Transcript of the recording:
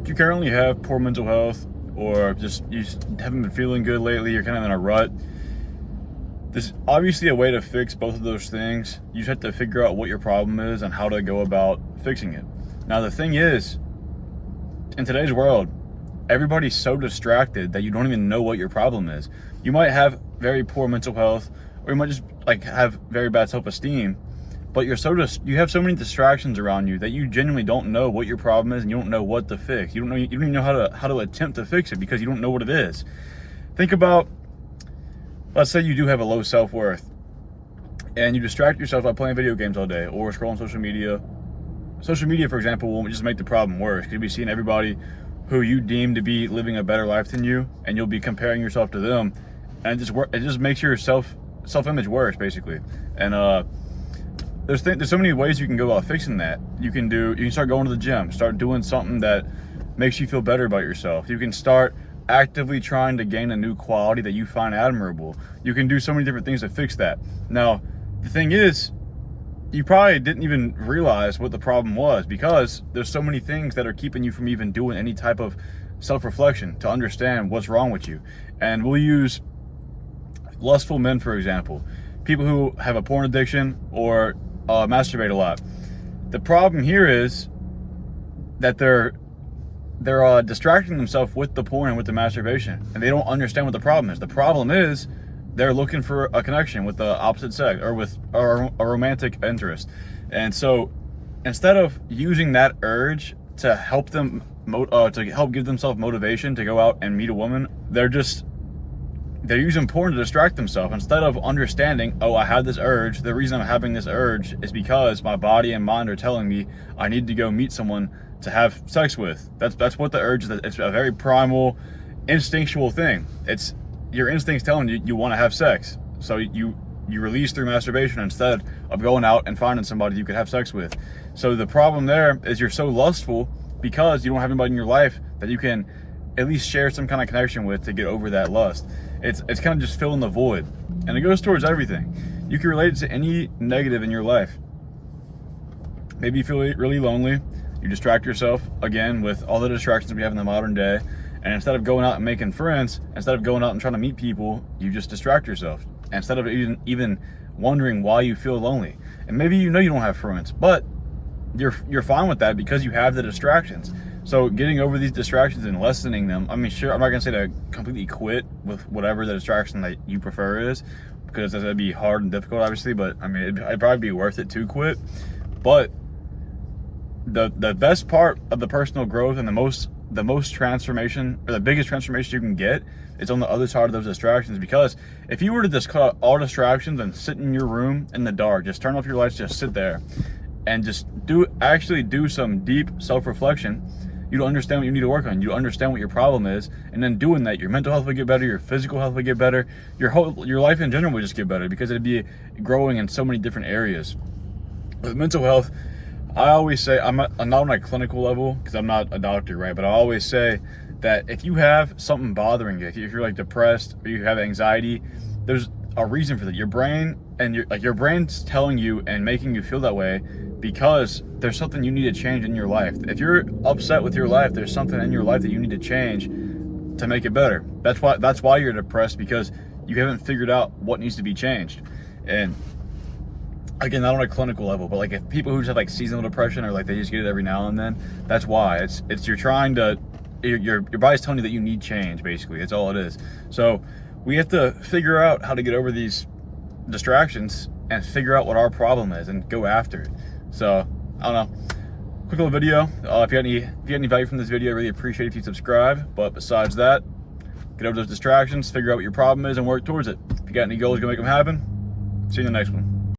If you currently have poor mental health, or you just haven't been feeling good lately, you're kind of in a rut, there's obviously a way to fix both of those things. You just have to figure out what your problem is and how to go about fixing it. Now, the thing is, in today's world, everybody's so distracted that you don't even know what your problem is. You might have very poor mental health, or you might just have very bad self-esteem, but you have so many distractions around you that you genuinely don't know what your problem is, and you don't know what to fix. You don't even know how to attempt to fix it because you don't know what it is. Think about, let's say you do have a low self-worth, and you distract yourself by playing video games all day or scrolling social media. Social media, for example, will just make the problem worse because you'll be seeing everybody who you deem to be living a better life than you, and you'll be comparing yourself to them, and it just makes your self-image worse, basically. And there's so many ways you can go about fixing that. You can start going to the gym, start doing something that makes you feel better about yourself. You can start actively trying to gain a new quality that you find admirable. You can do so many different things to fix that. Now, the thing is, you probably didn't even realize what the problem was because there's so many things that are keeping you from even doing any type of self-reflection to understand what's wrong with you. And we'll use lustful men, for example. People who have a porn addiction or masturbate a lot. The problem here is that they're distracting themselves with the porn and with the masturbation, and they don't understand what the problem is. The problem is they're looking for a connection with the opposite sex or with a romantic interest. And so instead of using that urge to help them give themselves motivation to go out and meet a woman, they're using porn to distract themselves instead of understanding, oh, I had this urge. The reason I'm having this urge is because my body and mind are telling me I need to go meet someone to have sex with. That's what the urge is. It's a very primal, instinctual thing. It's your instincts telling you you want to have sex. So you release through masturbation instead of going out and finding somebody you could have sex with. So the problem there is you're so lustful because you don't have anybody in your life that you can at least share some kind of connection with to get over that lust. It's kind of just filling the void, and it goes towards everything. You can relate it to any negative in your life. Maybe you feel really lonely. You distract yourself again with all the distractions we have in the modern day, and instead of going out and making friends, instead of going out and trying to meet people, you just distract yourself. And instead of even wondering why you feel lonely, and maybe you know you don't have friends, but you're fine with that because you have the distractions. So getting over these distractions and lessening them, I mean, sure, I'm not gonna say to completely quit with whatever the distraction that you prefer is, because that'd be hard and difficult, obviously, but I mean, it'd probably be worth it to quit. But the best part of the personal growth and the most transformation, or the biggest transformation you can get, is on the other side of those distractions. Because if you were to just cut out all distractions and sit in your room in the dark, just turn off your lights, just sit there and just actually do some deep self-reflection, you'd understand what you need to work on. You understand what your problem is, and then doing that, your mental health would get better, your physical health would get better, your life in general would just get better because it'd be growing in so many different areas. With mental health, I always say, I'm not on a clinical level because I'm not a doctor, right? But I always say that if you have something bothering you, if you're like depressed or you have anxiety, there's a reason for that. Your brain and your brain's telling you and making you feel that way because there's something you need to change in your life. If you're upset with your life, there's something in your life that you need to change to make it better. That's why you're depressed, because you haven't figured out what needs to be changed. And again, not on a clinical level, but like if people who just have like seasonal depression or like they just get it every now and then, that's why. It's you're trying to, your body's telling you that you need change, basically. That's all it is. So we have to figure out how to get over these distractions and figure out what our problem is and go after it. So I don't know, quick little video. If you had any value from this video, I really appreciate it if you subscribe. But besides that, get over those distractions, figure out what your problem is, and work towards it. If you got any goals, go make them happen. See you in the next one.